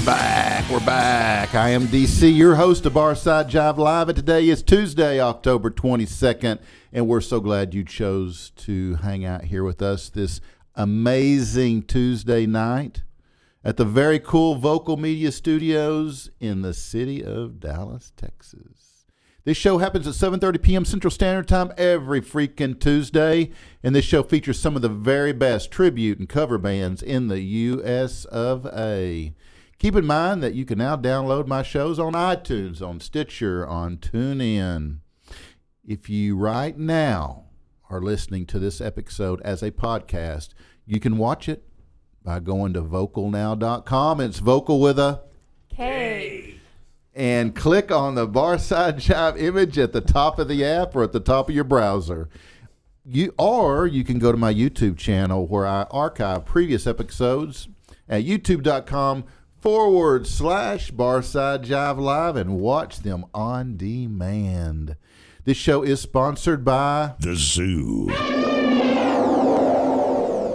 We're back. We're back. I am DC, your host of Barside Jive Live, and today is Tuesday, October 22nd, and we're so glad you chose to hang out here with us this amazing Tuesday night at the very cool Vocal Media Studios in the city of Dallas, Texas. This show happens at 7:30 p.m. Central Standard Time every freaking Tuesday, and this show features some of the very best tribute and cover bands in the U.S. of A. Keep in mind that you can now download my shows on iTunes, on Stitcher, on TuneIn. If you right now are listening to this episode as a podcast, you can watch it by going to vocalnow.com. It's vocal with a K. And click on the Barside Jive image at the top of the app or at the top of your browser. You can go to my YouTube channel where I archive previous episodes at youtube.com/Barside Jive Live and watch them on demand. This show is sponsored by The Zoo.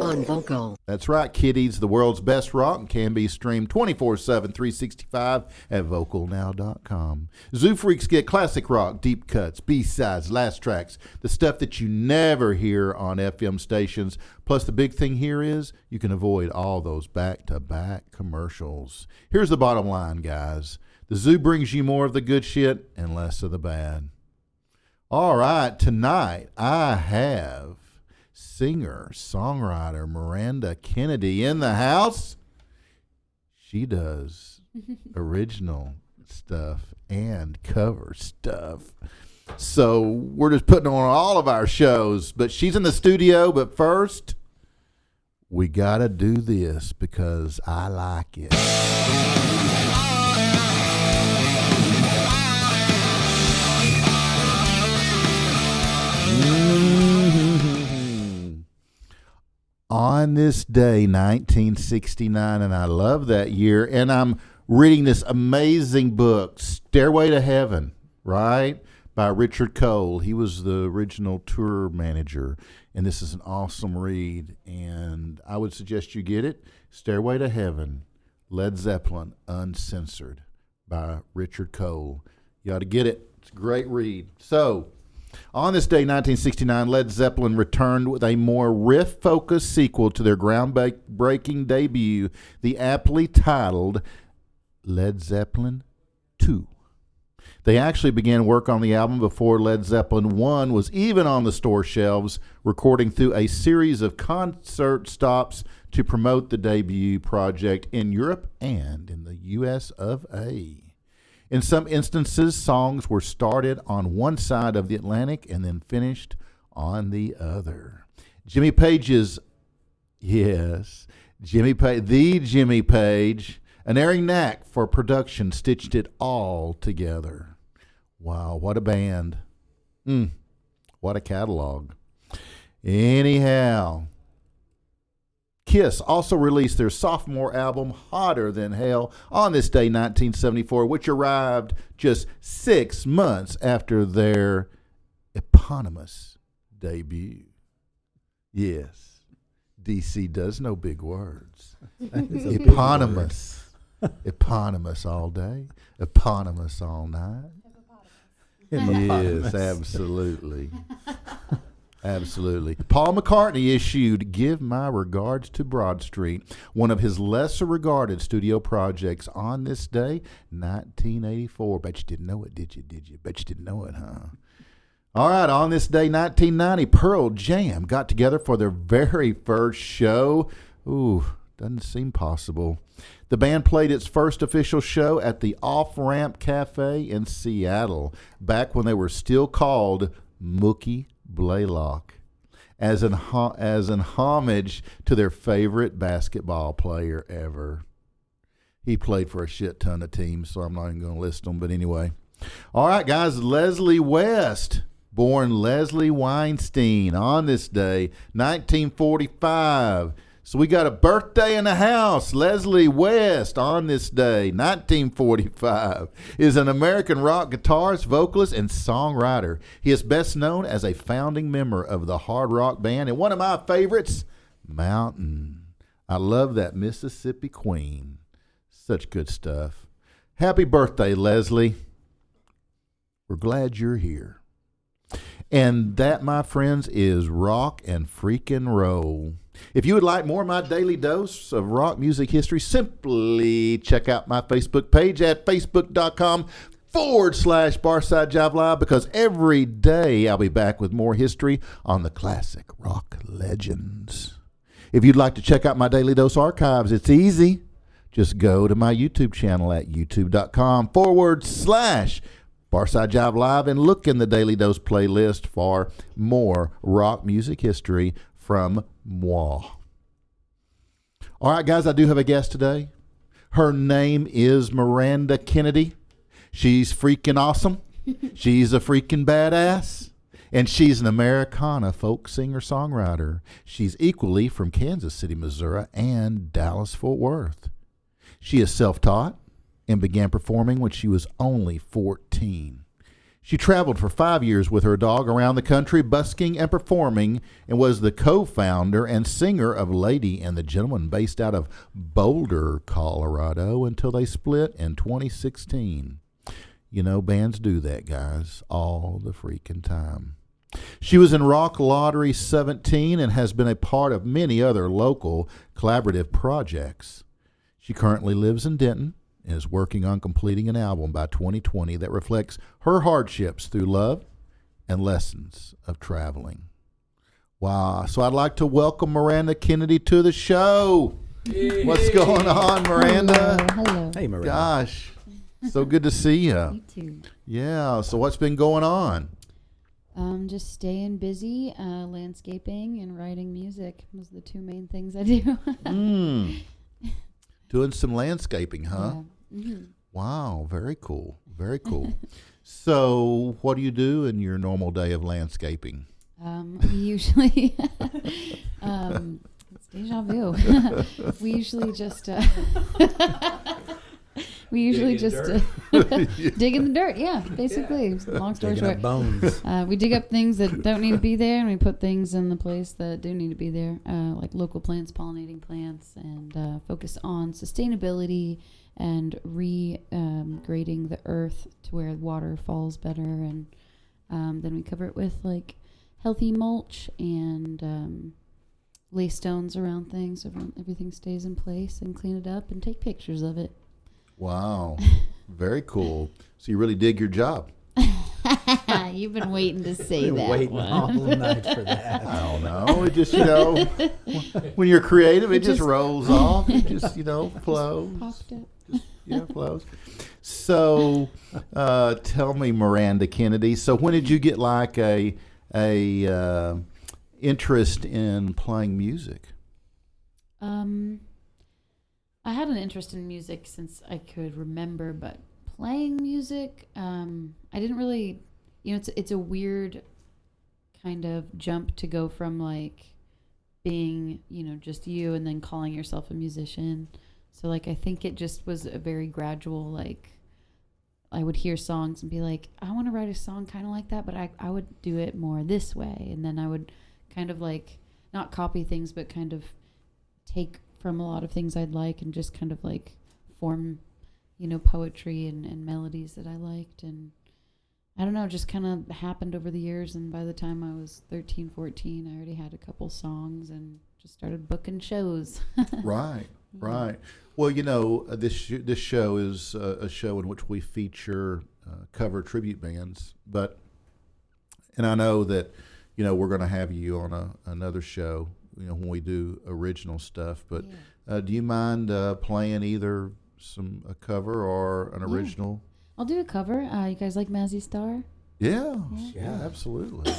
On Vocal. That's right, kiddies. The world's best rock can be streamed 24/7, 365 at vocalnow.com. Zoo Freaks get classic rock, deep cuts, B-sides, last tracks, the stuff that you never hear on FM stations. Plus, the big thing here is you can avoid all those back-to-back commercials. Here's the bottom line, guys. The Zoo brings you more of the good shit and less of the bad. All right, tonight I have singer-songwriter Miranda Kennedy in the house. She does original stuff and cover stuff. So we're just putting on all of our shows, but she's in the studio. But first, we got to do this because I like it. On this day, 1969, and I love that year, and I'm reading this amazing book, Stairway to Heaven, right, by Richard Cole. He was the original tour manager, and this is an awesome read, and I would suggest you get it. Stairway to Heaven, Led Zeppelin, Uncensored, by Richard Cole. You ought to get it. It's a great read. So, on this day, 1969, Led Zeppelin returned with a more riff-focused sequel to their groundbreaking debut, the aptly titled Led Zeppelin II. They actually began work on the album before Led Zeppelin I was even on the store shelves, recording through a series of concert stops to promote the debut project in Europe and in the U.S. of A. In some instances, songs were started on one side of the Atlantic and then finished on the other. Jimmy Page, the Jimmy Page, an erring knack for production, stitched it all together. Wow, what a band. What a catalog. Anyhow, Kiss also released their sophomore album, Hotter Than Hell, on this day, 1974, which arrived just 6 months after their eponymous debut. Yes, DC does know big words. Eponymous. Eponymous all day, eponymous all night. Yes, absolutely. Absolutely. Paul McCartney issued Give My Regards to Broad Street, one of his lesser regarded studio projects, on this day, 1984. Bet you didn't know it, did you? Bet you didn't know it, huh? All right, on this day, 1990, Pearl Jam got together for their very first show. Ooh, doesn't seem possible. The band played its first official show at the Off-Ramp Cafe in Seattle, back when they were still called Mookie Blaylock, as an homage to their favorite basketball player ever. He played for a shit ton of teams, so I'm not even going to list them, but anyway. All right, guys, Leslie West, born Leslie Weinstein, on this day, 1945. So we got a birthday in the house. Leslie West, on this day, 1945, is an American rock guitarist, vocalist, and songwriter. He is best known as a founding member of the hard rock band, and one of my favorites, Mountain. I love that Mississippi Queen. Such good stuff. Happy birthday, Leslie. We're glad you're here. And that, my friends, is rock and freaking roll. If you would like more of my daily dose of rock music history, simply check out my Facebook page at facebook.com/Barside Jive Live, because every day I'll be back with more history on the classic rock legends. If you'd like to check out my Daily Dose archives, it's easy. Just go to my YouTube channel at youtube.com/Barside Jive Live and look in the Daily Dose playlist for more rock music history from moi. All right, guys, I do have a guest today. Her name is Miranda Kennedy. She's freaking awesome. She's a freaking badass. And she's an Americana folk singer-songwriter. She's equally from Kansas City, Missouri, and Dallas-Fort Worth. She is self-taught and began performing when she was only 14. She traveled for 5 years with her dog around the country, busking and performing, and was the co-founder and singer of Lady and the Gentleman, based out of Boulder, Colorado, until they split in 2016. You know, bands do that, guys, all the freaking time. She was in Rock Lottery 17 and has been a part of many other local collaborative projects. She currently lives in Denton and is working on completing an album by 2020 that reflects her hardships through love and lessons of traveling. Wow. So I'd like to welcome Miranda Kennedy to the show. Hey. What's going on, Miranda? Hello. Hey, Miranda. Gosh, so good to see you. You too. Yeah. So what's been going on? Just staying busy, landscaping and writing music. Those are the two main things I do. Doing some landscaping, huh? Yeah. Mm-hmm. Wow, very cool. Very cool. So what do you do in your normal day of landscaping? We usually, it's deja vu. We usually just, dig in the dirt. Yeah, basically. Yeah. Long story short. Bones. We dig up things that don't need to be there, and we put things in the place that do need to be there, like local plants, pollinating plants, and focus on sustainability and grading the earth to where water falls better, and then we cover it with like healthy mulch and lay stones around things so everything stays in place, and clean it up and take pictures of it. Wow. Very cool. So you really dig your job. You've been waiting to say that. Waiting all night for that. I don't know. It just, when you're creative, it just rolls off. It just, flows. Popped up. Just, flows. So tell me, Miranda Kennedy, so when did you get like a interest in playing music? I had an interest in music since I could remember, but playing music, I didn't really, it's a weird kind of jump to go from like being, just you and then calling yourself a musician. So like, I think it just was a very gradual, like, I would hear songs and be like, I want to write a song kind of like that, but I would do it more this way. And then I would kind of like, not copy things, but kind of take from a lot of things I'd like and just kind of like form, poetry and melodies that I liked. And I don't know, just kind of happened over the years. And by the time I was 13, 14, I already had a couple songs and just started booking shows. Right. Well, this show is a show in which we feature cover tribute bands. And I know that, we're going to have you on another show, when we do original stuff. But do you mind playing either a cover or an original? I'll do a cover. You guys like Mazzy Star? Yeah, absolutely.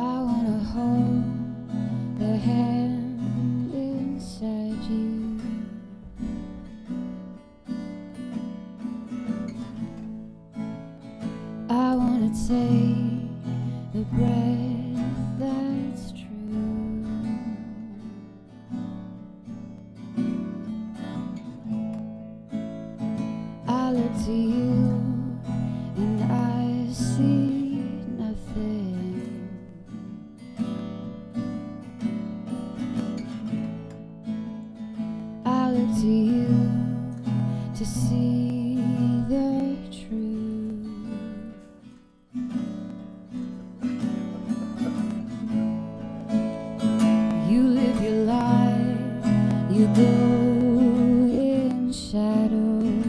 I wanna hold the hand say the breath that's true. I look to you and I see nothing. I look to you to see the truth. You live your life, you go in shadows.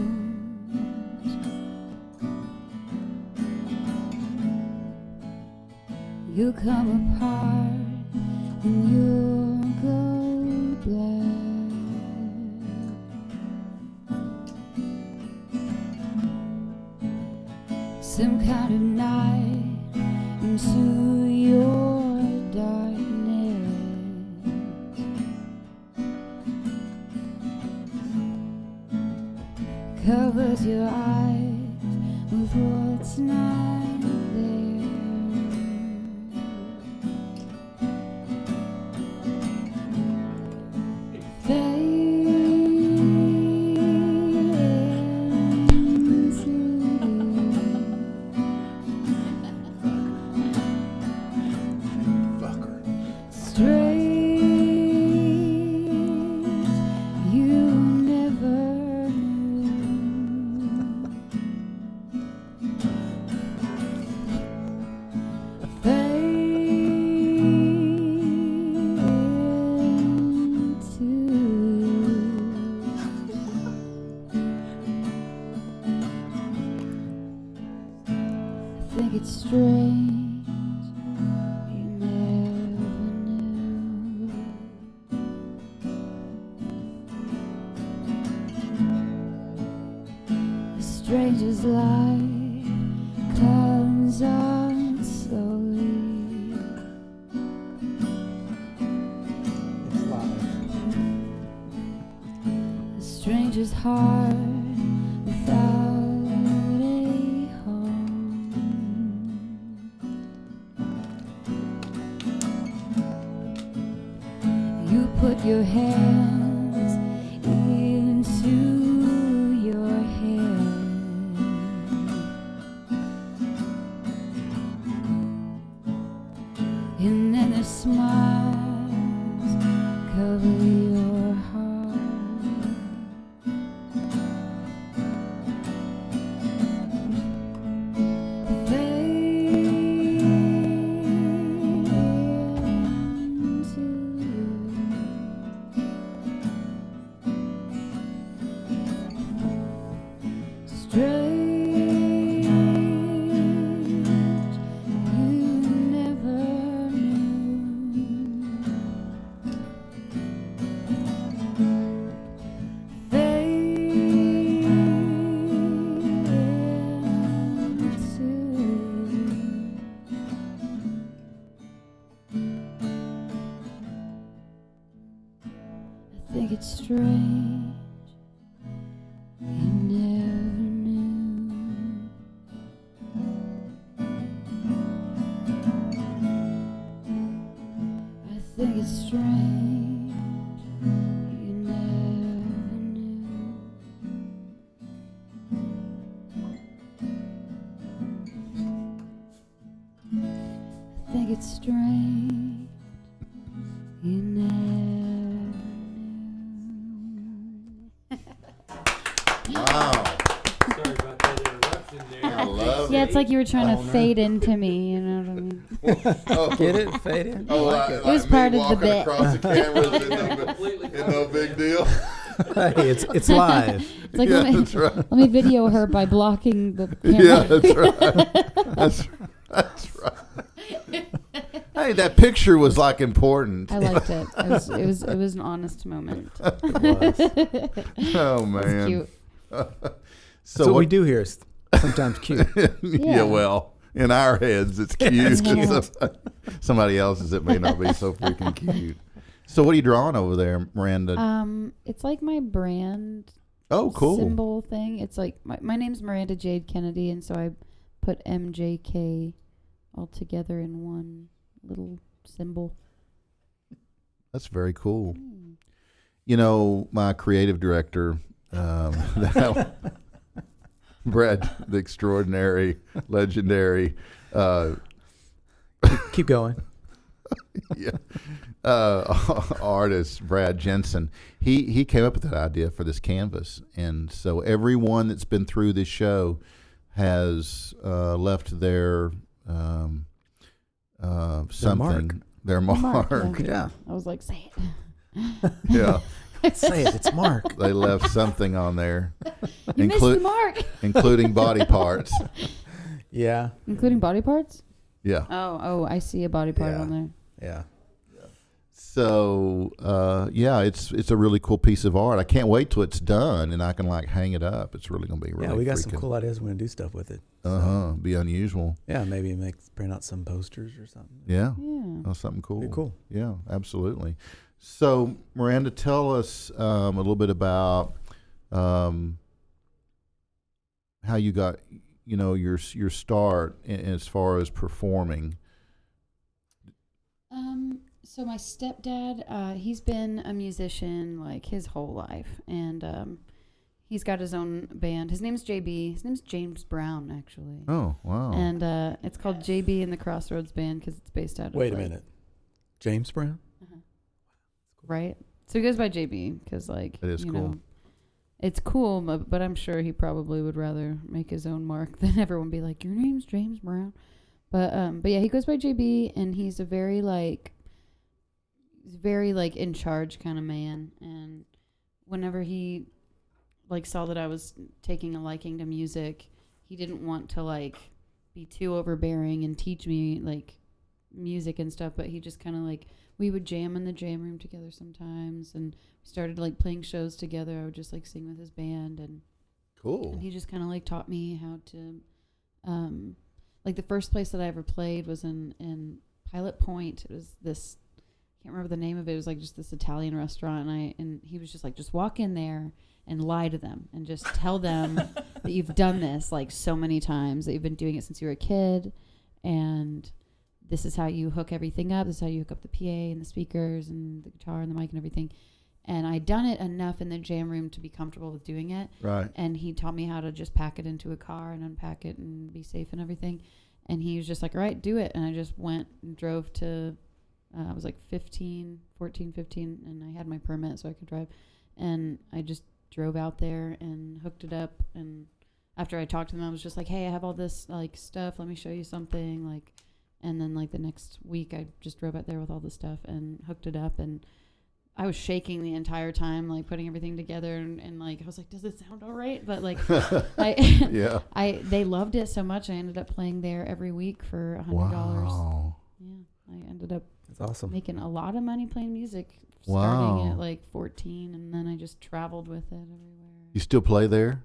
You come apart and you'll go black. Some kind of night into your darkness. Covers your eyes with what's not there. It's strange, you never knew. The stranger's light comes on slowly. It's live. The stranger's heart without put your hands into your hair. And then the smiles cover your heart. Strange, you never knew. Fade into. I think it's strange. You never I think it's strange, you never knew. I think it's strange, you never knew. Wow. Sorry about that interruption there. I love Yeah, it. it's like you were trying to Oh, no. fade into me, you know what I mean? Oh. Get it? Fade in? Oh, I like like, it. It was me part of the walking bit. across the cameras and Completely no big deal. Hey, it's live. It's like, Yeah, let, me, that's right. let me video her by blocking the camera. Yeah, that's right. That's right. Hey, that picture was like important. I liked it. It was an honest moment. Oh man. It's cute. So what we do here is sometimes cute. Yeah, Yeah. well, in our heads it's cute. It's cute. Somebody else's it may not be so freaking cute. So what are you drawing over there, Miranda? It's like my brand Oh, cool. symbol thing. It's like my name's Miranda Jade Kennedy, and so I put MJK all together in one little symbol. That's very cool. Mm. You know, my creative director, Brad, the extraordinary, legendary, Keep going. yeah, artist Brad Jensen. He came up with that idea for this canvas, and so everyone that's been through this show has left their something, their mark. Yeah. I was like, say it. Yeah, Say it. It's Mark. they left something on there, You missed the mark. including body parts. Yeah. Including body parts? Yeah. Oh, I see a body part Yeah. on there. Yeah. So yeah, it's a really cool piece of art. I can't wait till it's done and I can like hang it up. It's really gonna be really. Yeah, we got some freaking- cool ideas. We're gonna do stuff with it. Be unusual. Yeah, maybe print out some posters or something. Yeah. Yeah. Oh, something cool. Be cool. Yeah, absolutely. So Miranda, tell us a little bit about how you got your start as far as performing. So my stepdad, he's been a musician like his whole life, and he's got his own band. His name's JB. His name's James Brown, actually. Oh, wow. And it's called JB and the Crossroads Band because it's based out of. Wait a minute. James Brown? Right. So he goes by JB because like That is you cool. know, it's cool, but I'm sure he probably would rather make his own mark than everyone be like, your name's James Brown. But yeah, he goes by JB, and he's a very like in charge kind of man. And whenever he like saw that I was taking a liking to music, he didn't want to like be too overbearing and teach me like music and stuff, but he just kind of like, we would jam in the jam room together sometimes, and we started like playing shows together. I would just like sing with his band, and Cool. he just kind of like taught me how to like the first place that I ever played was in Pilot Point. It was this, I can't remember the name of it. It was like just this Italian restaurant, and he was just like, just walk in there and lie to them and just tell them that you've done this like so many times, that you've been doing it since you were a kid, and this is how you hook everything up. This is how you hook up the PA and the speakers and the guitar and the mic and everything. And I'd done it enough in the jam room to be comfortable with doing it. Right. And he taught me how to just pack it into a car and unpack it and be safe and everything. And he was just like, all right, do it. And I just went and drove to, I was like 14, 15, and I had my permit so I could drive. And I just drove out there and hooked it up. And after I talked to them, I was just like, hey, I have all this like stuff. Let me show you something. Like, and then like the next week I just drove out there with all the stuff and hooked it up, and I was shaking the entire time, like putting everything together, and like I was like, does it sound all right? But like Yeah. they loved it so much I ended up playing there every week for $100. Wow. Yeah. I ended up That's awesome. making a lot of money playing music Wow. starting at like 14, and then I just traveled with it everywhere. You still play there?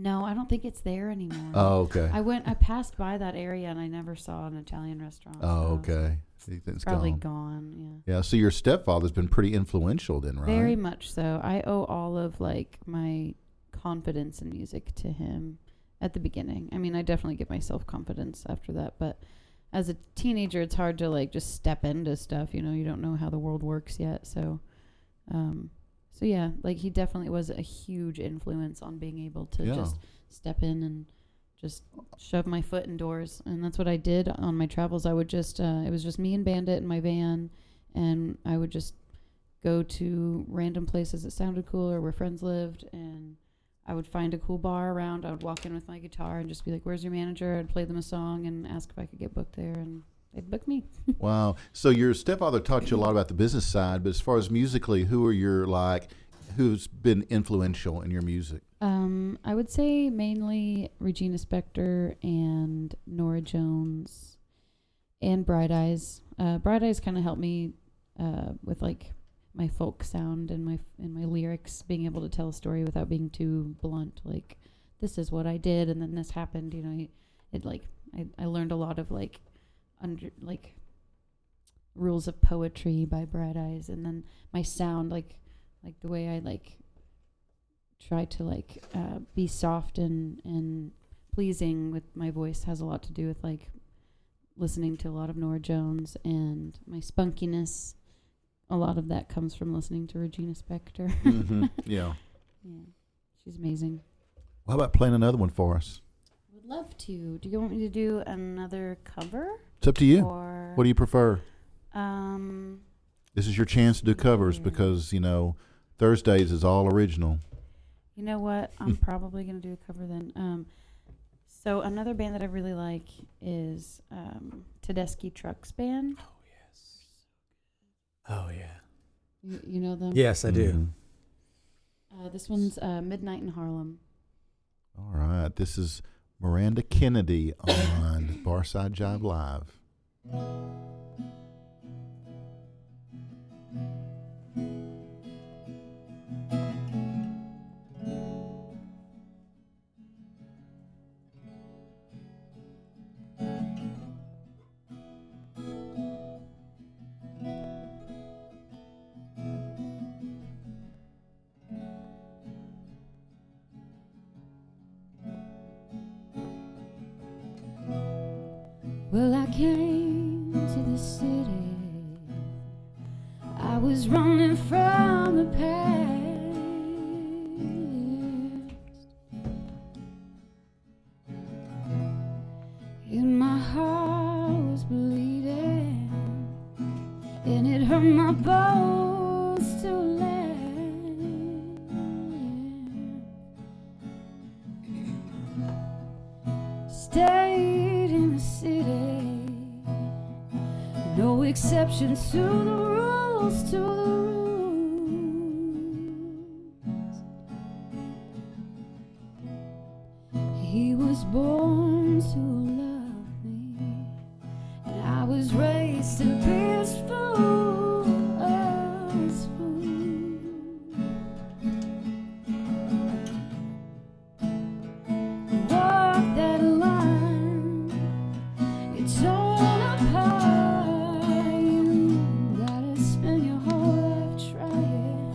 No, I don't think it's there anymore. Oh, okay. I passed by that area and I never saw an Italian restaurant. Oh, so okay. It's probably gone. gone. Yeah. So your stepfather's been pretty influential, then, right? Very much so. I owe all of like my confidence in music to him at the beginning. I mean, I definitely give myself confidence after that, but as a teenager, it's hard to like just step into stuff. You know, you don't know how the world works yet. So yeah, like he definitely was a huge influence on being able to just step in and just shove my foot indoors. And that's what I did on my travels. I would just, it was just me and Bandit in my van, and I would just go to random places that sounded cool or where friends lived, and I would find a cool bar around. I would walk in with my guitar and just be like, where's your manager? I'd play them a song and ask if I could get booked there, and they'd book me. Wow. So your stepfather taught you a lot about the business side, but as far as musically, who's been influential in your music? I would say mainly Regina Spektor and Nora Jones and Bright Eyes. Bright Eyes kind of helped me with like my folk sound and my lyrics, being able to tell a story without being too blunt. Like, this is what I did, and then this happened. You know, I learned a lot of like rules of poetry by Bright Eyes, and then my sound, like the way I like try to like be soft and pleasing with my voice has a lot to do with like listening to a lot of Nora Jones, and my spunkiness. A lot of that comes from listening to Regina Spektor. Mm-hmm. Yeah. Yeah, she's amazing. Well, how about playing another one for us? Would love to. Do you want me to do another cover? It's up to you. Or What do you prefer? um, This is your chance to do covers Yeah. because, Thursdays is all original. you know what? I'm probably gonna do a cover then. So another band that I really like is Tedeschi Trucks Band. Oh, yeah. You know them? Yes, I do. Mhm. This one's Midnight in Harlem. All right. This is Miranda Kennedy on Barside Jive Live. Well, I came to the city. I was running from the past. And my heart was bleeding, and it hurt my bones to laugh. Stayed in the city, no exceptions to the rules, to the rules. He was born to love me, and I was raised to be his fool, his fool. Walk that line, it's torn apart. You gotta spend your whole life trying.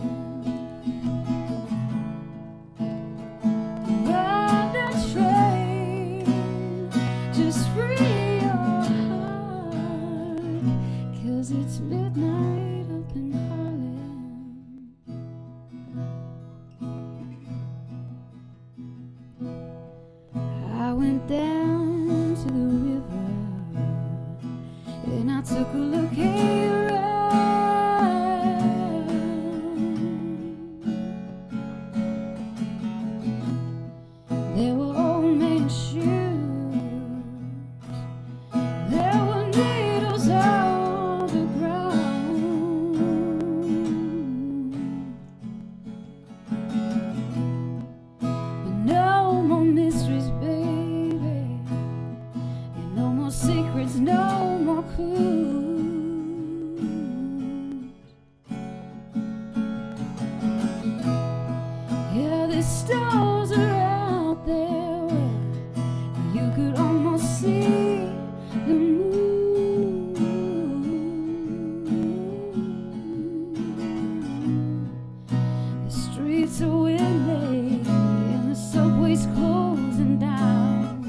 Ride that train, just free your heart, 'cause it's midnight up in Harlem. I went down to the river, and I took a look around. There were old men's shoes, there were needles on the ground. But no more mysteries, baby, and no more secrets, no more clues. Yeah, the stars are out there where you could almost see the moon. The streets are windy and the subway's closing down.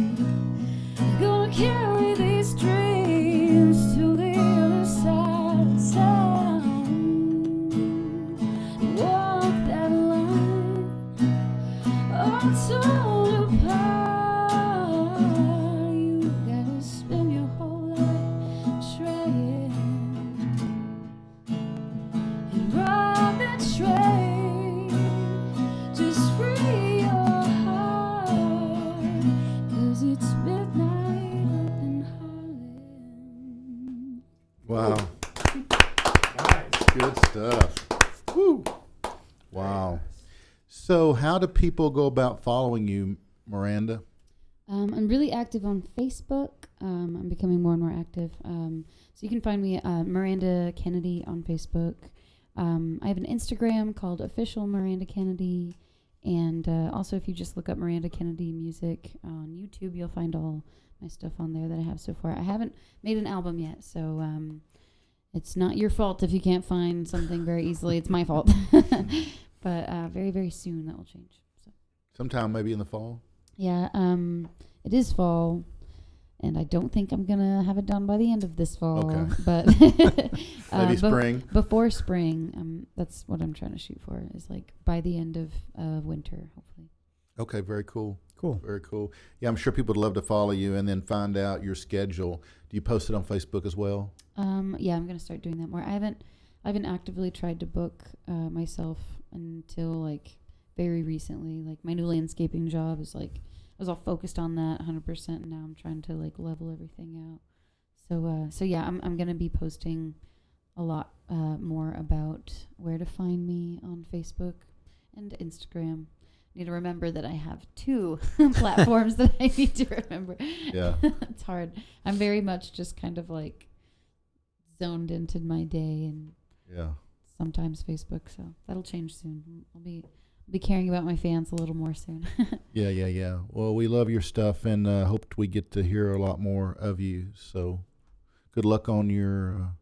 Gonna carry these dreams to the other side of town. Walk that line, all torn apart. You gotta spend your whole life trying, and ride that train, just free your heart, 'cause it's midnight up in Harlem. Wow. Nice. Good stuff. Woo. Wow. So, how do people go about following you, Miranda? I'm really active on Facebook. I'm becoming more and more active. So you can find me Miranda Kennedy on Facebook. I have an Instagram called Official Miranda Kennedy. And also, if you just look up Miranda Kennedy Music on YouTube, you'll find all my stuff on there that I have so far. I haven't made an album yet, so it's not your fault if you can't find something very easily. It's my fault. But very, very soon that will change. So Sometime maybe in the fall? yeah, it is fall, and I don't think I'm gonna have it done by the end of this fall. Okay. But Maybe spring. Before spring, that's what I'm trying to shoot for. Is like by the end of winter, hopefully. Okay, very cool. Cool. Very cool. Yeah, I'm sure people would love to follow you and then find out your schedule. Do you post it on Facebook as well? Yeah, I'm gonna start doing that more. I haven't actively tried to book myself until like very recently. Like my new landscaping job is like I was all focused on that 100%, and now I'm trying to like level everything out. So yeah, I'm gonna be posting a lot more about where to find me on Facebook and Instagram. I need to remember that I have 2 platforms that I need to remember. Yeah. It's hard. I'm very much just kind of like zoned into my day, and Yeah. sometimes Facebook. So that'll change soon. I'll be caring about my fans a little more soon. Yeah. Well, we love your stuff, and hope we get to hear a lot more of you. So, good luck on your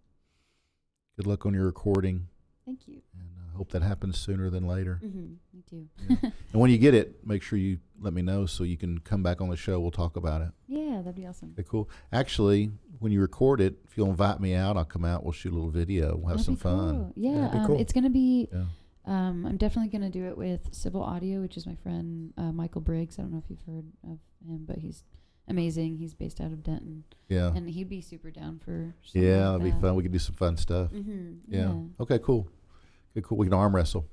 recording, Thank you. and hope that happens sooner than later. Mm-hmm. Me too. Yeah. And when you get it, make sure you let me know so you can come back on the show. We'll talk about it. Yeah, that'd be awesome. Okay, cool. Actually, when you record it, if you'll invite me out, I'll come out. We'll shoot a little video. We'll have That'd some be fun. cool. Yeah, That'd be cool. it's gonna be. Yeah. I'm definitely gonna do it with Civil Audio, which is my friend Michael Briggs. I don't know if you've heard of him, but he's amazing. He's based out of Denton, Yeah. and he'd be super down for. something Yeah, like it'll be that. fun. We can do some fun stuff. Mm-hmm. Yeah. Okay, cool. Okay, cool. We can arm wrestle.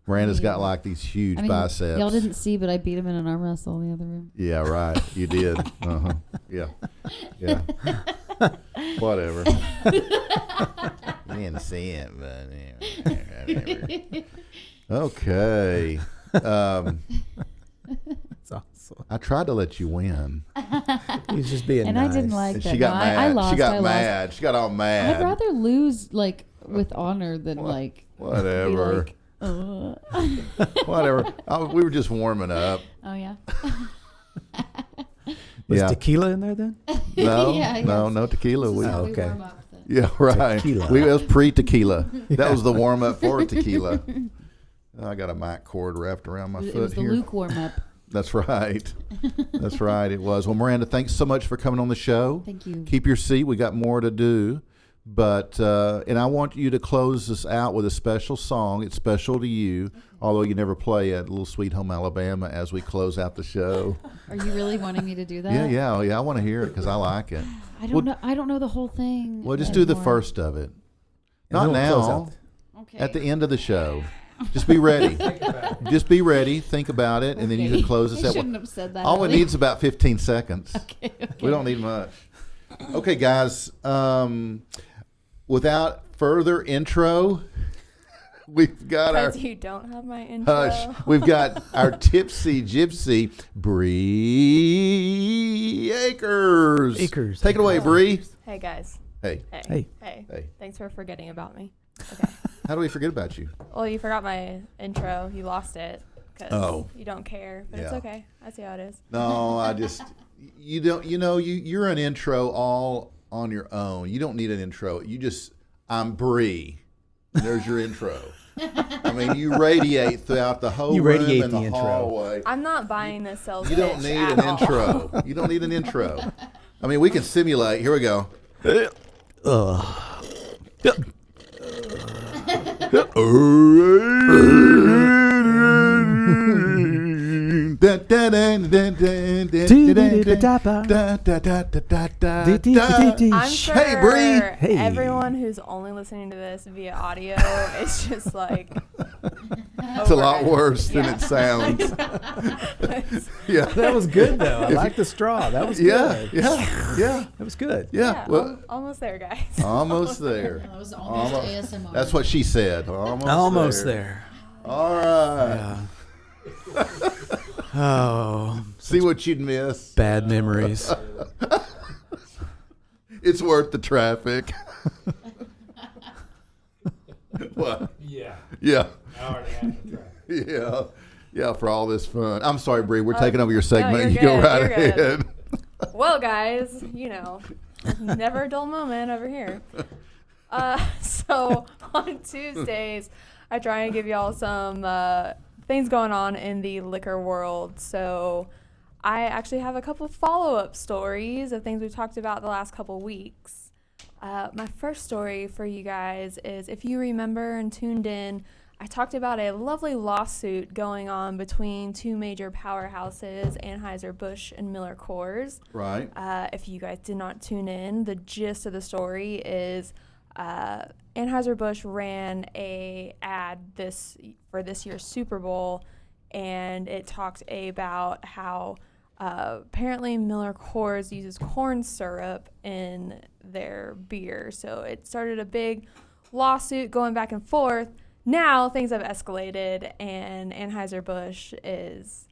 Miranda's got like these huge biceps. Y'all didn't see, but I beat him in an arm wrestle in the other room. Yeah, right. You did. Uh-huh. Yeah. Yeah. Whatever. You didn't see it, but whatever. Okay. That's awesome. I tried to let you win. He's just being And nice. I didn't like And that. she got No, mad. I lost. She got I lost. mad. She got all mad. I'd rather lose like with honor than like Whatever. be like, Whatever. We were just warming up. oh yeah. Was Yeah. tequila in there then? No, Yeah, I no, guess. no tequila. This is how Oh, we okay. warm up then. Yeah, right. Tequila. It was pre-tequila. That was the warm-up for tequila. I got a mic cord wrapped around my It foot was the here. lukewarm up. That's right. That's right. It was. Well, Miranda, thanks so much for coming on the show. Thank you. Keep your seat. We got more to do. But, and I want you to close us out with a special song. It's special to you, although you never play at Little Sweet Home Alabama as we close out the show. Are you really wanting me to do that? Yeah. I want to hear it because I like it. I don't know. I don't know the whole thing. Well, just do the anymore. first of it. And Not then we'll close now. out. Okay. At the end of the show. Just be ready. Just be ready. Think about it, and then you can close us I out. shouldn't have said that. All it earlier. needs is about 15 seconds. Okay. We don't need much. Okay, guys. Without further intro, we've got our Because you don't have my intro. hush. We've got our tipsy gypsy, Bree Akers. Akers. Take it away, Bree. Hey guys. Hey, Hey. Hey. Thanks for forgetting about me. Okay. how do we forget about you? Well, you forgot my intro. You lost it because Oh. you don't care. But it's Yeah. okay. I see how it is. No, I just you don't. You know, you're an intro all on your own. You don't need an intro. You just I'm Bree. There's your intro. I mean, you radiate throughout the whole You room radiate and the the intro. hallway. I'm not buying this sales You don't pitch need at an all. intro. You don't need an intro. I mean, we can simulate. Here we go. I'm sure Hey, Bree. Hey. everyone who's only listening to this via audio is just like, It's a lot worse than it sounds. Yeah. That was good though. I If like the straw. That was Yeah, good. yeah. That was good. Yeah. Well, almost there, guys. almost there. That was almost Almost. ASMR. That's what she said. Almost there. All right. Yeah. Oh, See what you'd miss. bad memories. It's worth the traffic. What? Yeah. Yeah. I already had the track. Yeah. Yeah, for all this fun. I'm sorry, Bree. We're taking over your segment. you're You go good, right you're good. ahead. Well, guys, you know, never a dull moment over here. So on Tuesdays, I try and give y'all some things going on in the liquor world. So I actually have a couple follow-up stories of things we've talked about the last couple weeks. My first story for you guys is, if you remember and tuned in, I talked about a lovely lawsuit going on between two major powerhouses, Anheuser-Busch and Miller Coors. Right. If you guys did not tune in, the gist of the story is Anheuser-Busch ran a ad for this year's Super Bowl, and it talked about how apparently Miller Coors uses corn syrup in their beer. So it started a big lawsuit going back and forth. Now things have escalated, and Anheuser-Busch is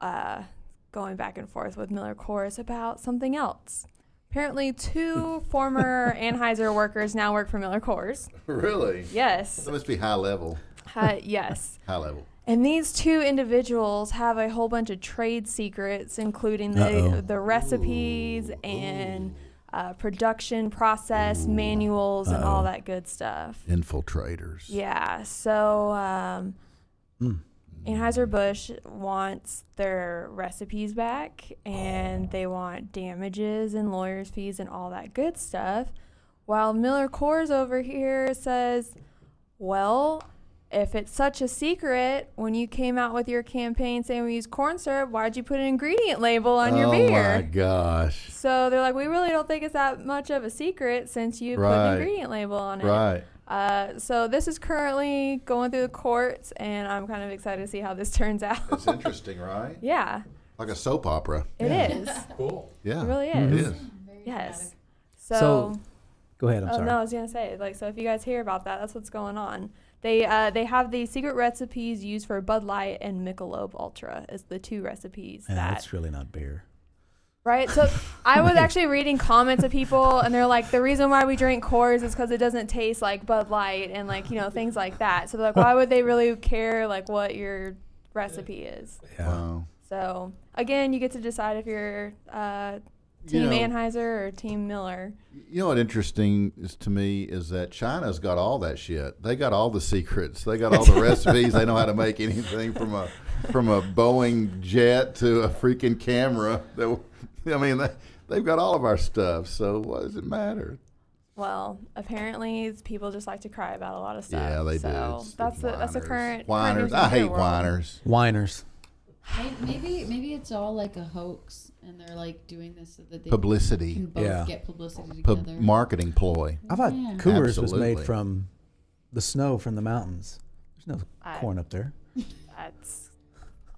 going back and forth with Miller Coors about something else. Apparently, two former Anheuser workers now work for Miller Coors. Really? Yes. That must be high level. Yes. High level. And these two individuals have a whole bunch of trade secrets, including the recipes and production process manuals and all that good stuff. Infiltrators. Yeah. So Anheuser-Busch wants their recipes back, and they want damages and lawyers' fees and all that good stuff. While Miller Coors over here says, well, if it's such a secret, when you came out with your campaign saying we use corn syrup, why'd you put an ingredient label on your beer? Oh, my gosh. So they're like, we really don't think it's that much of a secret since you put an ingredient label on it. Right. So this is currently going through the courts, and I'm kind of excited to see how this turns out. It's interesting, right? Yeah. Like a soap opera. It is. Cool. Yeah. It really is. It is. Very Yes. dramatic. So, go ahead. I'm sorry. No, I was gonna say, so if you guys hear about that, that's what's going on. They have the secret recipes used for Bud Light and Michelob Ultra as the two recipes. That's really not beer. Right. So I was actually reading comments of people, and they're like, the reason why we drink Coors is because it doesn't taste like Bud Light and things like that. So they're like, why would they really care what your recipe is? Yeah. Wow. So again, you get to decide if you're Team Anheuser or Team Miller. You know what interesting is to me is that China's got all that shit. They got all the secrets. They got all the recipes. They know how to make anything from a Boeing jet to a freaking camera. They've got all of our stuff. So what does it matter? Well, apparently people just like to cry about a lot of stuff. Yeah, they so do. That's the current whiners. current I hate world. whiners. Whiners. Maybe it's all like a hoax, and they're like doing this so that they Publicity. can both Yeah. get publicity together. Marketing ploy. I thought Yeah. Coors was made Absolutely. from the snow from the mountains. There's no corn up there.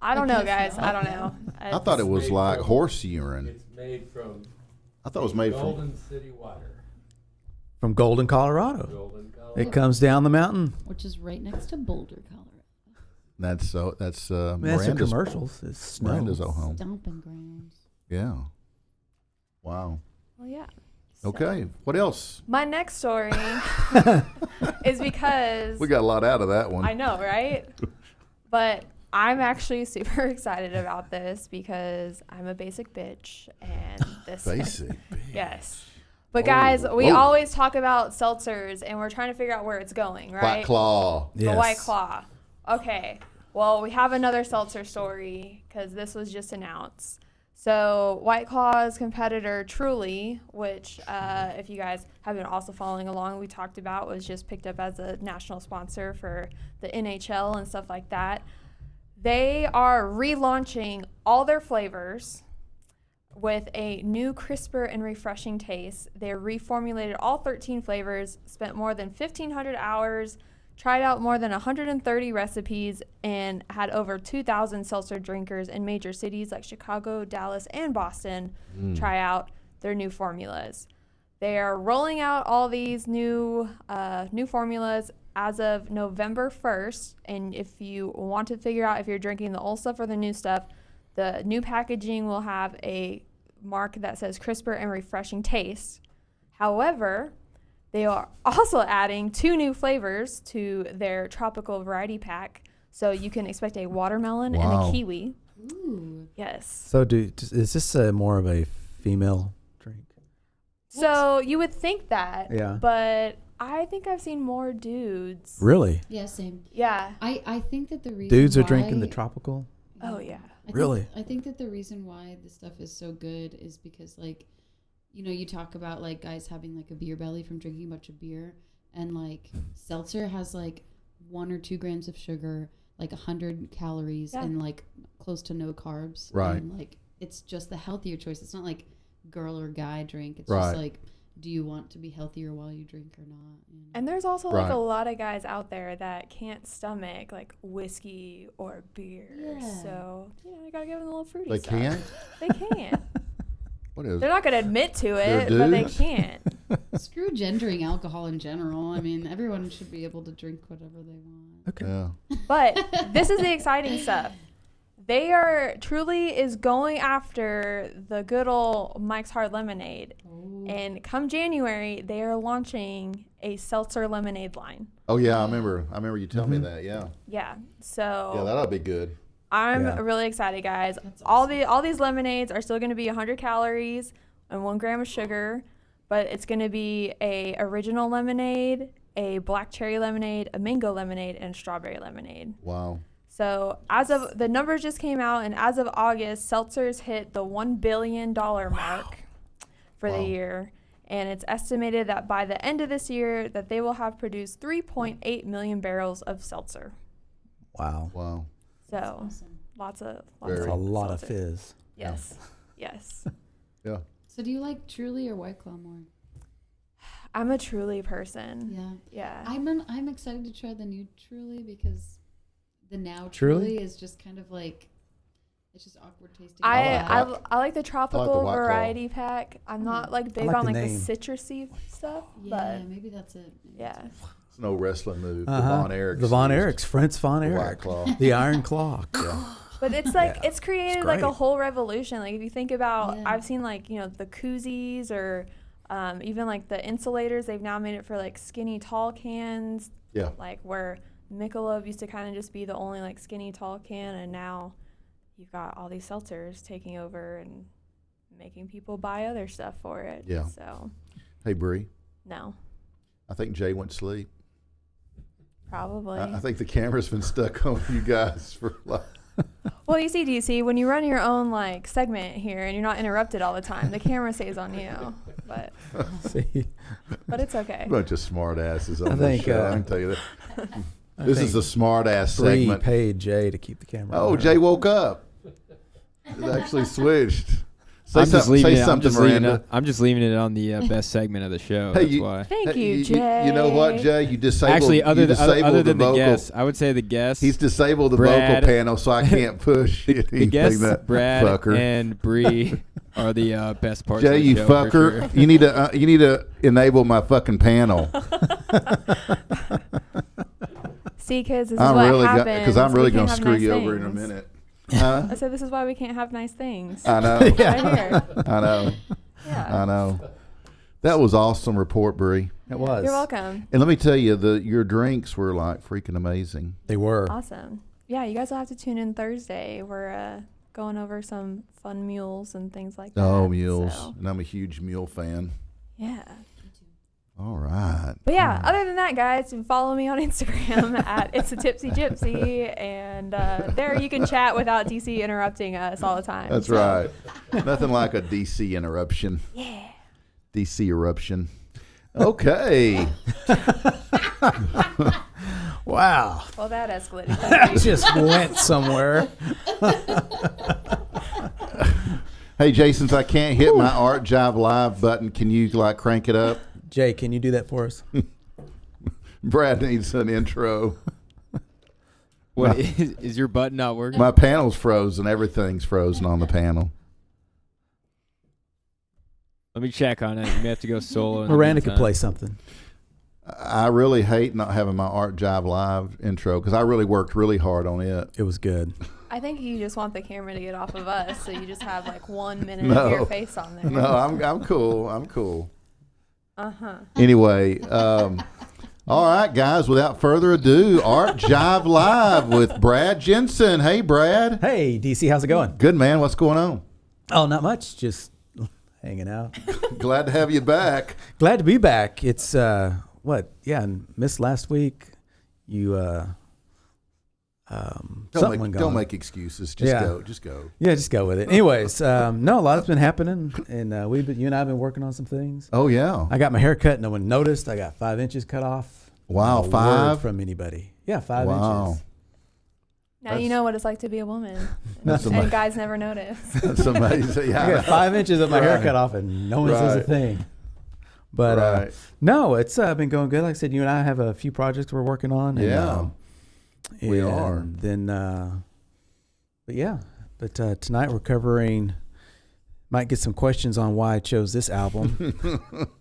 I don't know, guess guys. not. I don't know. I thought it was made like from- horse urine. It's made from I thought it was made from. Golden City water. From Golden, Colorado. Golden, Colorado. It comes down the mountain. which is right next to Boulder, Colorado. That's That's the Miranda's, commercials. It's snow. Miranda's old home. Stomping grounds. Yeah. Wow. Well, yeah. So, Okay. What else? my next story is because We got a lot out of that one. I know, right? But I'm actually super excited about this because I'm a basic bitch, and this Basic. yes. But guys, we Oh. always talk about seltzers, and we're trying to figure out where it's going, right? White Claw. The Yes. White Claw. Okay. Well, we have another seltzer story because this was just announced. So White Claw's competitor Truly, which if you guys have been also following along, we talked about, was just picked up as a national sponsor for the NHL and stuff like that. They are relaunching all their flavors with a new, crisper, and refreshing taste. They reformulated all 13 flavors, spent more than 1,500 hours, tried out more than 130 recipes, and had over 2,000 seltzer drinkers in major cities like Chicago, Dallas, and Boston try out their new formulas. They are rolling out all these new formulas as of November 1st. And if you want to figure out if you're drinking the old stuff or the new stuff, the new packaging will have a mark that says crisper and refreshing taste. However, they are also adding 2 new flavors to their tropical variety pack. So you can expect a watermelon and a kiwi. Ooh. Yes. So, is this more of a female drink? So you would think that. Yeah. But I think I've seen more dudes. Really? Yeah, same. Yeah. I think that the reason Dudes are why, drinking the tropical? Oh, yeah. Really? I think that the reason why this stuff is so good is because, like, you know, you talk about like guys having like a beer belly from drinking a bunch of beer, and like seltzer has like 1 or 2 grams of sugar, like 100 calories, and like close to no carbs. Right. And like it's just the healthier choice. It's not like girl or guy drink. It's Right. just like, do you want to be healthier while you drink or not? You know? And there's also like Right. a lot of guys out there that can't stomach like whiskey or beer. Yeah. So, you know, you gotta give them a little fruity They stuff. can't? They can't. What is They're not gonna admit to They're it, but they dudes? can't. Screw gendering alcohol in general. I mean, everyone should be able to drink whatever they want. Okay. Yeah. But this is the exciting stuff. They are Truly is going after the good old Mike's Hard Lemonade. Oh. And come January, they are launching a seltzer lemonade line. Oh yeah, I remember you telling me that. Yeah. Yeah. So Yeah, that'll be good. I'm Yeah. really excited, guys. That's All these lemonades are still going to be 100 calories and 1 gram of sugar, but it's going to be a original lemonade, a black cherry lemonade, a mango lemonade, and a strawberry lemonade. Wow. So as of the numbers just came out, and as of August, seltzers hit the $1 billion mark for Wow. the year. And it's estimated that by the end of this year that they will have produced 3.8 million barrels of seltzer. Wow. Wow. So Awesome. lots of That's Very. a lot of seltzer. fizz. Yes. Yes. Yeah. So do you like Truly or White Claw more? I'm a Truly person. Yeah. Yeah. I'm excited to try the new Truly because the now Truly? Truly is just kind of like, it's just awkward tasting. I I like the tropical White Claw. variety pack. I'm not like big like on the like the name. citrusy stuff, Yeah, but maybe that's it. Maybe yeah. It's no wrestling move. The Uh-huh. Von Erichs. The Von used Erichs. Fritz Von the White Erich. Claw. The Iron Claw. Yeah. But it's like Yeah. it's created It's like a great. whole revolution. Like if you think about, Yeah. I've seen like, you know, the koozies or even like the insulators. They've now made it for like skinny tall cans. Yeah. Like where Michelob used to kind of just be the only like skinny tall can, and now you've got all these seltzers taking over and making people buy other stuff for it. Yeah. So Hey, Bree. no, I think Jay went to sleep. probably. I think the camera's been stuck on you guys for like. Well, you see, DC, when you run your own like segment here and you're not interrupted all the time, the camera stays on you. But See, it's okay. A bunch of smart asses on I this think, show. I can tell you that. I This think is a smart ass Bree segment. paid Jay to keep the camera. Oh, on her. Jay woke up. It actually switched. Say I'm just something, leaving say it. something, Miranda. I'm just leaving it on the best segment of the show. Hey, That's you- why. Thank Hey, you, Jay. You know what, Jay? You disabled. Actually, other you than disabled other than the vocal. guests, I would say the guests. He's disabled the Brad- vocal panel, so I can't push the anything guests, that Brad fucker. and Bree are the best parts. Jay, of the you show for fucker! sure. You need to enable my fucking panel. See, kids, this is I'm what really happens. because I'm We really can't gonna have screw nice you over in a things. minute. Huh? I said this is why we can't have nice things. I know. Right here. I know. Yeah. I know. That was awesome report, Bree. It was. You're welcome. And let me tell you, your drinks were like freaking amazing. They were. Awesome. Yeah, you guys will have to tune in Thursday. We're going over some fun mules and things like that. Oh, mules! so, And I'm a huge mule fan. yeah. All right. But yeah, other than that, guys, you can follow me on Instagram at It's a Tipsy Gypsy, and there you can chat without DC interrupting us all the time. That's So, right. Nothing like a DC interruption. Yeah. DC eruption. Okay. Wow. Well, that escalated. It quickly. just went somewhere. Hey, Jason, since I can't hit my Art Jive Live button, can you like crank it up? Jay, can you do that for us? Brad needs an intro. What is your button not working? My panel's frozen. Everything's frozen on the panel. Let me check on it. You may have to go solo. in the Miranda could meantime. play something. I really hate not having my Art Jive Live intro because I really worked really hard on it. It was good. I think you just want the camera to get off of us, so you just have like 1 minute No. of your face on there. No, I'm cool. I'm cool. Uh-huh. Anyway, all right, guys. Without further ado, Art Jive Live with Brad Jensen. Hey, Brad. Hey, DC, how's it going? Good, man. What's going on? Oh, not much. Just hanging out. Glad to have you back. Glad to be back. It's, what? Yeah, and missed last week. You something went Don't on. make excuses. Just Yeah. go. Just go. Yeah, just go with it. Anyways, no, a lot's been happening, and you and I have been working on some things. Oh yeah. I got my hair cut, no one noticed. I got 5 inches cut off. Wow, Not a word 5? from anybody. Yeah, 5 Wow. inches. Now you know what it's like to be a woman. That's And amazing. guys never notice. That's amazing. Yeah. I got 5 inches of my hair Right. cut off, and no one says a Right. thing. But Right. no, it's been going good. Like I said, you and I have a few projects we're working on. And, Yeah. We and are. Then, but yeah. But tonight we're covering. Might get some questions on why I chose this album.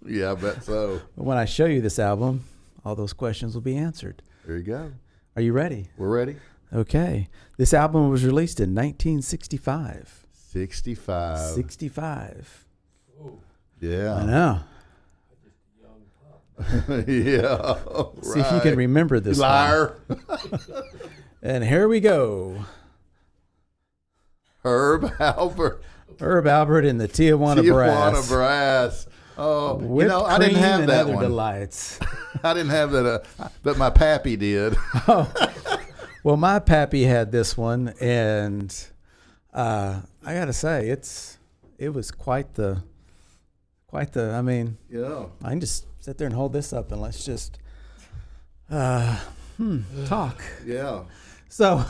Yeah, I bet so. But when I show you this album, all those questions will be answered. There you go. Are you ready? We're ready. Okay. This album was released in 1965. 65. 65. I Yeah. know. Yeah. See if you can remember this one. Liar. And here we go. Herb Albert. Herb Albert and the Tijuana Brass. Brass. Oh, Whipped I didn't cream have and that other one. delights. I didn't have that, but my pappy did. Well, my pappy had this one, and I gotta say, it was quite the. I mean, Yeah. I can just sit there and hold this up, and let's just talk. Yeah. So,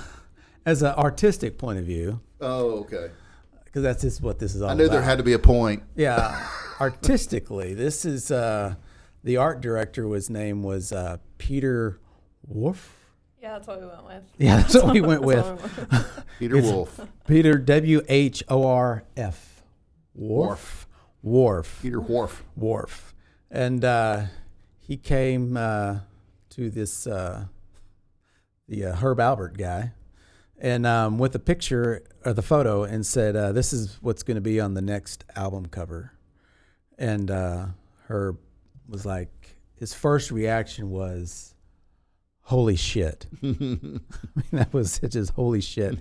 as an artistic point of view, Oh, okay. because that's just what this is all I knew about. there had to be a point. Yeah, artistically, this is the art director name was Peter Wolf. Yeah, that's what we went with. Yeah, that's what we went That's with. what we went with. Peter It's- Wolf. Peter WHORF. Worf. Peter Wharf. Worf. And he came to this the Herb Albert guy, and with a picture or the photo, and said, "This is what's going to be on the next album cover." And Herb was like, his first reaction was, "Holy shit!" I mean, that was just holy shit,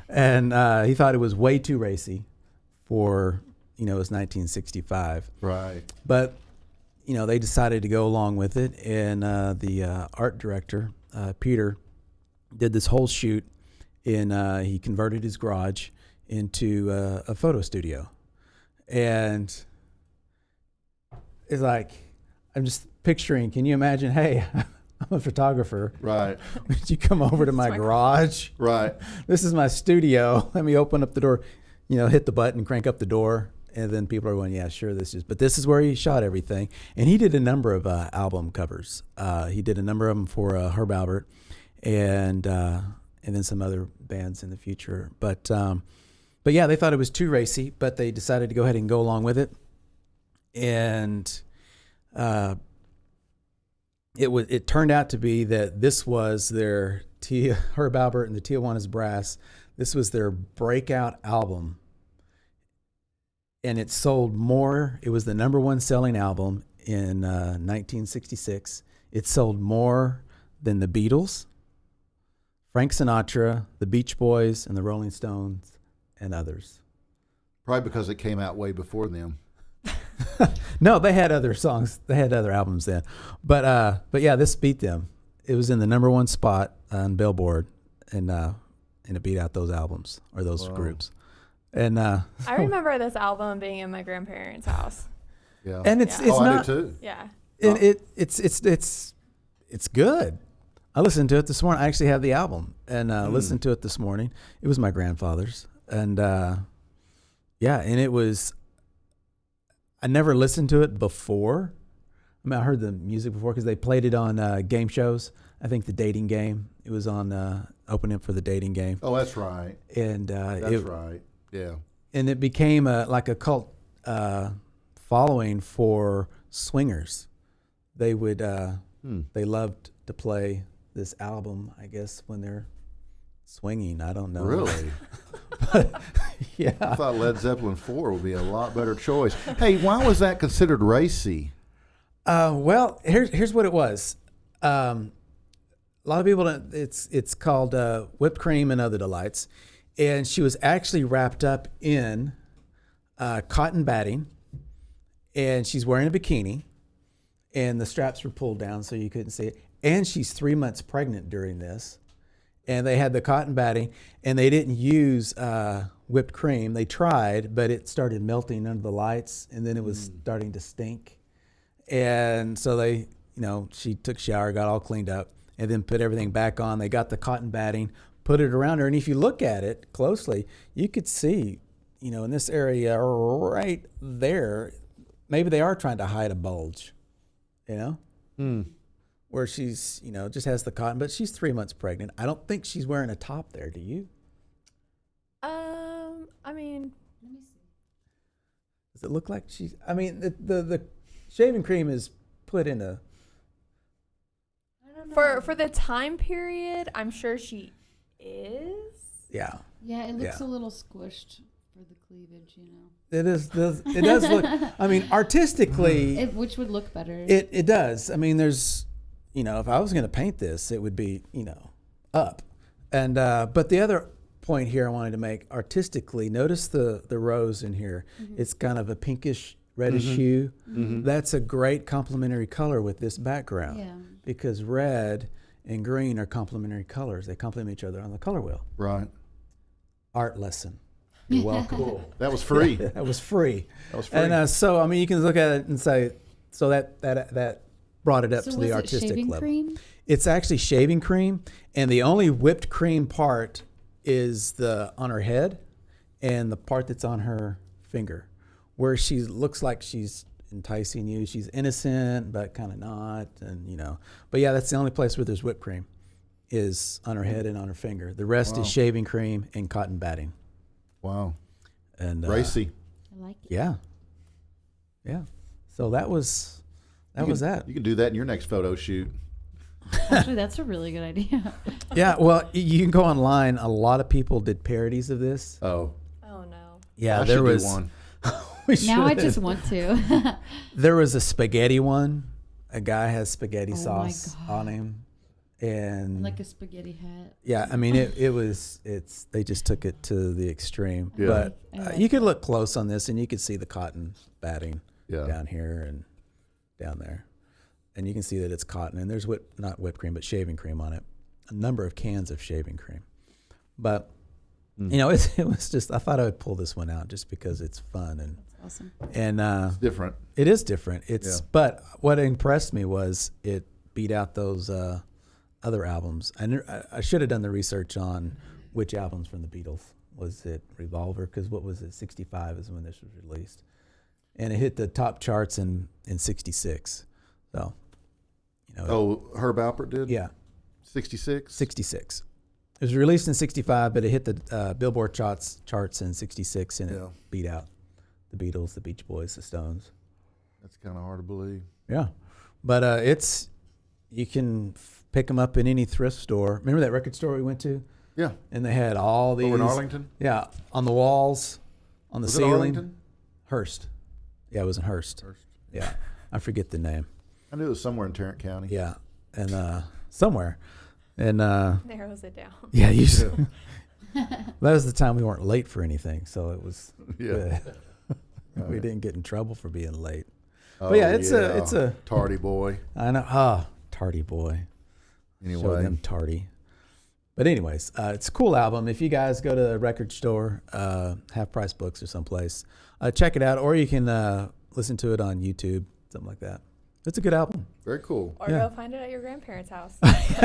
and he thought it was way too racy for it was 1965. Right. But, they decided to go along with it. And the art director, Peter, did this whole shoot he converted his garage into a photo studio. And it's like, I'm just picturing, can you imagine, hey, I'm a photographer. Right. Would you come over to my garage? Right. This is my studio. Let me open up the door, hit the button, crank up the door. And then people are going, yeah, sure, but this is where he shot everything. And he did a number of album covers. He did a number of them for Herb Albert and then some other bands in the future. But yeah, they thought it was too racy, but they decided to go ahead and go along with it. And it turned out to be that this was their Herb Albert and the Tijuana's Brass. This was their breakout album. And it sold more. It was the number one selling album in 1966. It sold more than the Beatles, Frank Sinatra, the Beach Boys, and the Rolling Stones, and others. Probably because it came out way before them. No, they had other songs. They had other albums then. But yeah, this beat them. It was in the number one spot on Billboard, and it beat out those albums or those groups. And I remember this album being in my grandparents' house. Yeah. and it's Yeah. it's I not. do too. Yeah. And it's good. I listened to it this morning. I actually have the album and listened to it this morning. It was my grandfather's, and and it was. I never listened to it before. I mean, I heard the music before because they played it on game shows. I think the Dating Game. It was on opening for the Dating Game, Oh, that's right. and That's right. Yeah. and it became like a cult following for swingers. They would they loved to play this album, I guess, when they're swinging. I don't know. Really? But, yeah. I thought Led Zeppelin 4 would be a lot better choice. Hey, why was that considered racy? Well, here's what it was. A lot of people don't, it's called Whipped Cream and Other Delights, and she was actually wrapped up in cotton batting, and she's wearing a bikini, and the straps were pulled down so you couldn't see it. And she's 3 months pregnant during this, and they had the cotton batting, and they didn't use whipped cream. They tried, but it started melting under the lights, and then it was starting to stink. And so they, she took a shower, got all cleaned up, and then put everything back on. They got the cotton batting, put it around her, and if you look at it closely, you could see, in this area right there, maybe they are trying to hide a bulge, where she's, just has the cotton, but she's 3 months pregnant. I don't think she's wearing a top there. Do you? I mean, Let me see. Does it look like she's? I mean, the shaving cream is put in a. I don't know. for the time period, I'm sure she is. Yeah. Yeah, it looks Yeah. a little squished for the cleavage, It is. It does look. I mean, artistically, which would look better. it does. I mean, there's, if I was going to paint this, it would be, up, and but the other point here I wanted to make artistically, notice the rose in here. It's kind of a pinkish reddish hue. That's a great complementary color with this background. Yeah. Because red and green are complementary colors. They complement each other on the color wheel. Right. Art lesson. You're welcome. Cool. That was free. That was free. That was free. And so, I mean, you can look at it and say, so that brought it up So to was the it artistic shaving level. cream? It's actually shaving cream, and the only whipped cream part is on her head and the part that's on her finger, where she looks like she's enticing you. She's innocent, but kind of not, and But yeah, that's the only place where there's whipped cream, is on her head and on her finger. The rest Wow. is shaving cream and cotton batting. Wow. And Racy. I like it. yeah. So that was that. You can do that in your next photo shoot. Actually, that's a really good idea. Yeah, well, you can go online. A lot of people did parodies of this. Oh. Oh no. Yeah, I there should was do one. we Now I should. just want to. There was a spaghetti one. A guy has spaghetti Oh my sauce God. on him, and Like a spaghetti hat. yeah, I mean it's they just took it to the extreme. Yeah. But I like you could look close on this, and you could see the cotton batting Yeah. down here and down there, and you can see that it's cotton. And there's not whipped cream, but shaving cream on it. A number of cans of shaving cream, but it was just I thought I would pull this one out just because it's fun and. That's awesome. And It's different. it is different. It's Yeah. but what impressed me was it beat out those other albums. I should have done the research on which albums from the Beatles. Was it Revolver? Because what was it? 65 is when this was released, and it hit the top charts in 66. So, Herb Alpert did? yeah, 66? 66. It was released in 65, but it hit the Billboard charts in 66, and Yeah. it beat out the Beatles, the Beach Boys, the Stones. That's kind of hard to believe. Yeah, but you can pick them up in any thrift store. Remember that record store we went to, Yeah. and they had all these Over in Arlington? Yeah, on the walls, on the Was it ceiling. Arlington? Hearst. Yeah, it was in Hearst. Hearst. Yeah, I forget the name. I knew it was somewhere in Tarrant County. Yeah, and somewhere, and Narrows it down. yeah, usually that was the time we weren't late for anything, so it was. Yeah. We didn't get in trouble for being late. Oh, But yeah, it's a tardy boy. I know. Tardy boy. Show Anyway. them tardy. But anyways, it's a cool album. If you guys go to a record store, Half Price Books or someplace, check it out, or you can listen to it on YouTube, something like that. It's a good album. Very cool. Or Yeah. go find it at your grandparents' house.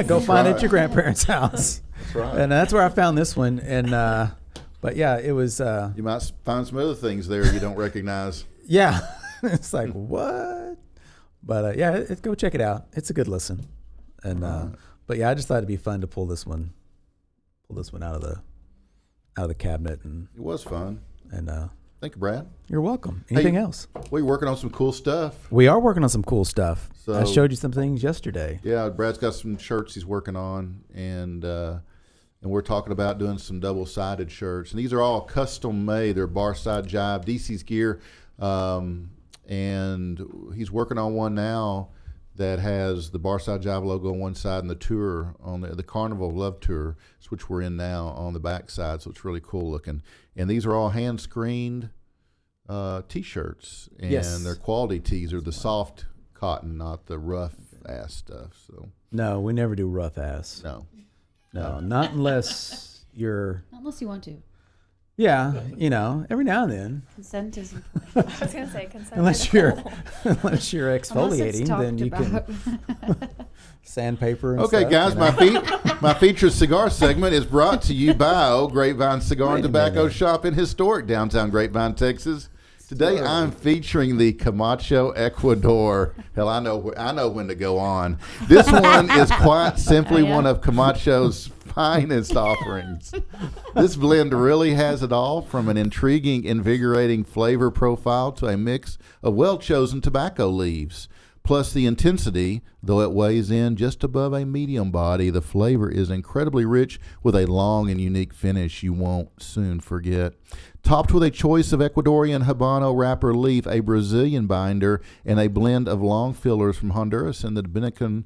Go find it right. at your grandparents' house. That's right. And that's where I found this one. And but yeah, it was You might find some other things there you don't recognize. yeah. It's like what? But yeah, go check it out. It's a good listen. And but yeah, I just thought it'd be fun to pull this one out of the cabinet and It was fun. Thank you, Brad. you're welcome. Anything Hey, else? We're working on some cool stuff. We are working on some cool stuff. I So- showed you some things yesterday. Yeah, Brad's got some shirts he's working on, and we're talking about doing some double-sided shirts. And these are all custom made. They're bar side jive, DC's gear, and he's working on one now that has the bar side jive logo on one side and the tour on the Carnival of Love tour, which we're in now, on the back side. So it's really cool looking. And these are all hand screened T-shirts, and Yes. they're quality tees. They're the soft cotton, not the rough ass stuff. So No, we never do rough ass. no. No, not unless you're. Not unless you want to. Yeah, every now and then. Consent is important. I was gonna say consent. Unless you're exfoliating, Unless then you can sandpaper. And Okay, stuff, guys, my featured cigar segment is brought to you by Old Grapevine Cigar and Wait a Tobacco minute. Shop in historic downtown Grapevine, Texas. Today I'm featuring the Camacho Ecuador. Hell, I know when to go on. This one is quite simply Yeah. one of Camacho's finest offerings. This blend really has it all, from an intriguing, invigorating flavor profile to a mix of well-chosen tobacco leaves. Plus the intensity, though it weighs in just above a medium body, the flavor is incredibly rich with a long and unique finish you won't soon forget. Topped with a choice of Ecuadorian Habano wrapper leaf, a Brazilian binder, and a blend of long fillers from Honduras and the Dominican,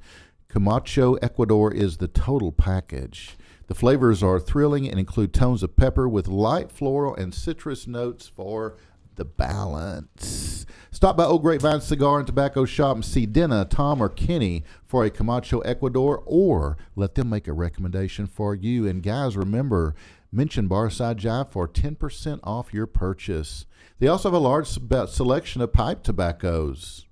Camacho Ecuador is the total package. The flavors are thrilling and include tones of pepper with light floral and citrus notes for the balance. Stop by Old Grapevine Cigar and Tobacco Shop and see Denna, Tom, or Kenny for a Camacho Ecuador, or let them make a recommendation for you. And guys, remember, mention Barside Jive for 10% off your purchase. They also have a large selection of pipe tobaccos,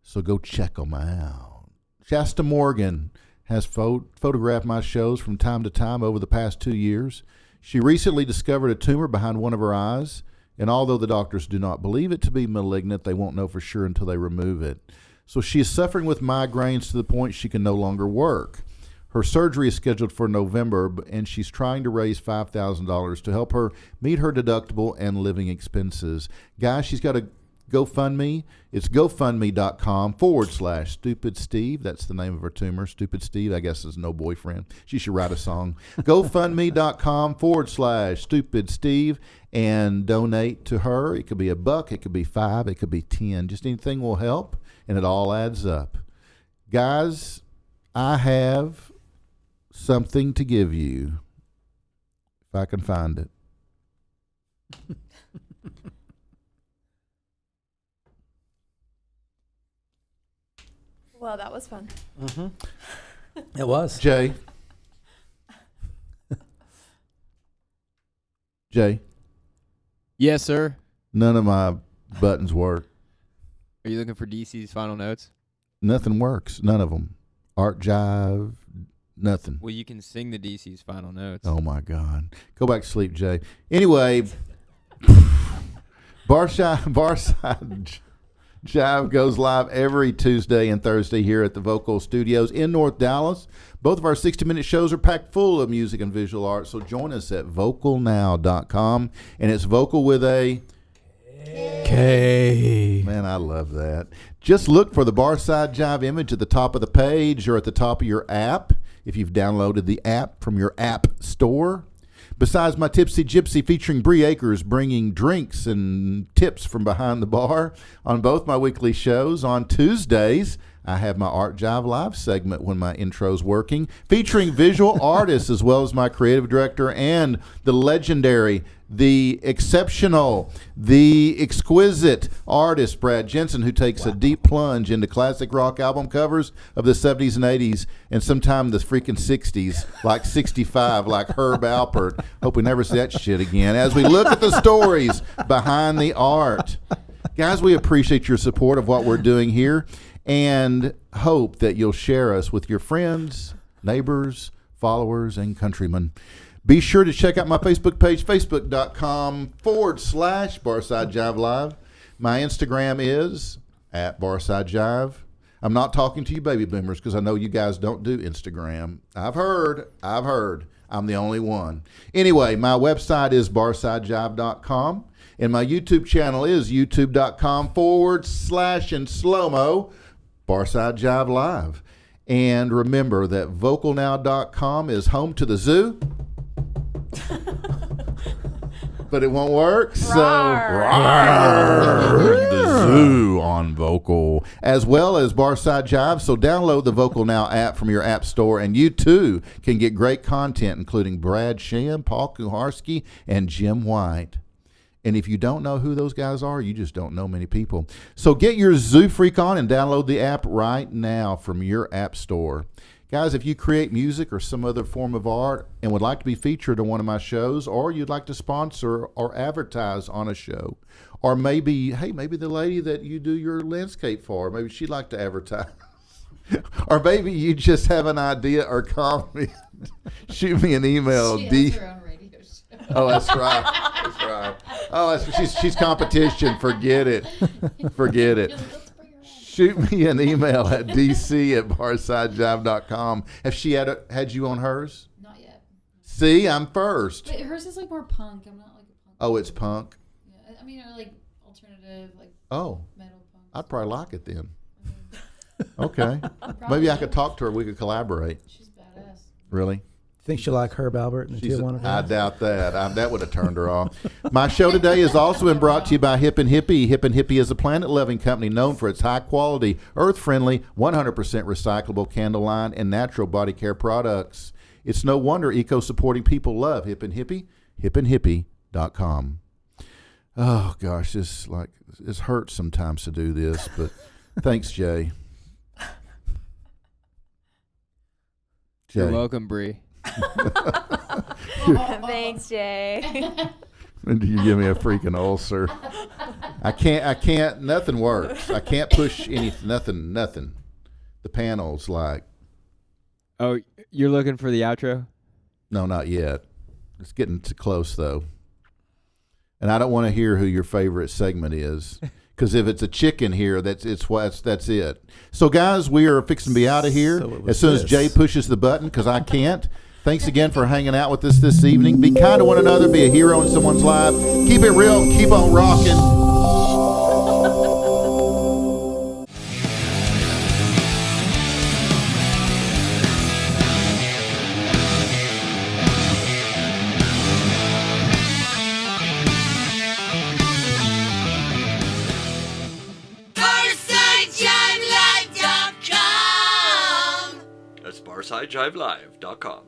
so go check them out. Shasta Morgan has photographed my shows from time to time over the past 2 years. She recently discovered a tumor behind one of her eyes, and although the doctors do not believe it to be malignant, they won't know for sure until they remove it. So she is suffering with migraines to the point she can no longer work. Her surgery is scheduled for November, and she's trying to raise $5,000 to help her meet her deductible and living expenses. Guys, she's got a GoFundMe. It's GoFundMe.com/Stupid Steve. That's the name of her tumor. Stupid Steve, I guess, is no boyfriend. She should write a song. GoFundMe.com/Stupid Steve and donate to her. It could be $1, it could be $5, it could be 10. Just anything will help, and it all adds up. Guys, I have something to give you, if I can find it. Well, that was fun. It was. Jay. Jay, Yes, sir. none of my buttons work. Are you looking for DC's final notes? Nothing works. None of them. Art Jive, nothing. Well, you can sing the DC's final notes. Oh, my God. Go back to sleep, Jay. Anyway, Barside Jive goes live every Tuesday and Thursday here at the Vocal Studios in North Dallas. Both of our 60-minute shows are packed full of music and visual art, so join us at vocalnow.com. And it's vocal with a K. Man, I love that. Just look for the Barside Jive image at the top of the page or at the top of your app if you've downloaded the app from your app store. Besides my Tipsy Gypsy featuring Bree Akers bringing drinks and tips from behind the bar on both my weekly shows. On Tuesdays, I have my Art Jive Live segment when my intro's working, featuring visual artists as well as my creative director and the legendary, the exceptional, the exquisite artist Brad Jensen, who takes a deep plunge into classic rock album covers of the 70s and 80s and sometime the freaking 60s, like 65, like Herb Alpert. Hope we never see that shit again. As we look at the stories behind the art. Guys, we appreciate your support of what we're doing here and hope that you'll share us with your friends, neighbors, followers, and countrymen. Be sure to check out my Facebook page, facebook.com/Barside Jive Live. My Instagram is @Barside Jive. I'm not talking to you baby boomers because I know you guys don't do Instagram. I've heard. I'm the only one. Anyway, my website is barsidejive.com. And my YouTube channel is youtube.com/in slow-mo Barside Jive Live. And remember that vocalnow.com is home to the zoo. But it won't work, so the zoo on Vocal, as well as Barside Jive. So download the Vocal Now app from your app store, and you too can get great content, including Brad Sham, Paul Kuharski, and Jim White. And if you don't know who those guys are, you just don't know many people. So get your Zoo Freak on and download the app right now from your app store. Guys, if you create music or some other form of art and would like to be featured on one of my shows, or you'd like to sponsor or advertise on a show, or maybe, hey, maybe the lady that you do your landscape for, maybe she'd like to advertise. Or maybe you just have an idea or comment. Shoot me an email. She has her own radio show. Oh, that's right. That's right. Oh, she's competition. Forget it. Forget it. Shoot me an email at dc@barsidejive.com. Have she had you on hers? Not yet. See, I'm first. But hers is like more punk. I'm not like a punk. Oh, it's punk? Yeah, I mean, or like alternative, like Oh, metal punk. I'd probably like it then. I mean, Okay. Maybe I could talk to her. We could collaborate. she's badass. Really? Think she'll like Herb Albert and the Tijuana I guys? doubt that. That would have turned her off. My show today has also been brought to you by Hip and Hippie. Hip and Hippie is a planet-loving company known for its high-quality, earth-friendly, 100% recyclable candle line and natural body care products. It's no wonder eco-supporting people love Hip and Hippie. hipandhippie.com. Oh gosh, this hurts sometimes to do this, but thanks, Jay. You're welcome, Bree. Thanks, Jay. And you give me a freaking ulcer. I can't, nothing works. I can't push nothing. The panel's like, Oh, you're looking for the outro? no, not yet. It's getting too close, though. And I don't want to hear who your favorite segment is. Because if it's a chicken here, that's it. So, guys, we are fixing to be out of here So it was as soon as this. Jay pushes the button, because I can't. Thanks again for hanging out with us this evening. Be kind to one another. Be a hero in someone's life. Keep it real. Keep on rocking. That's BarsideJiveLive.com.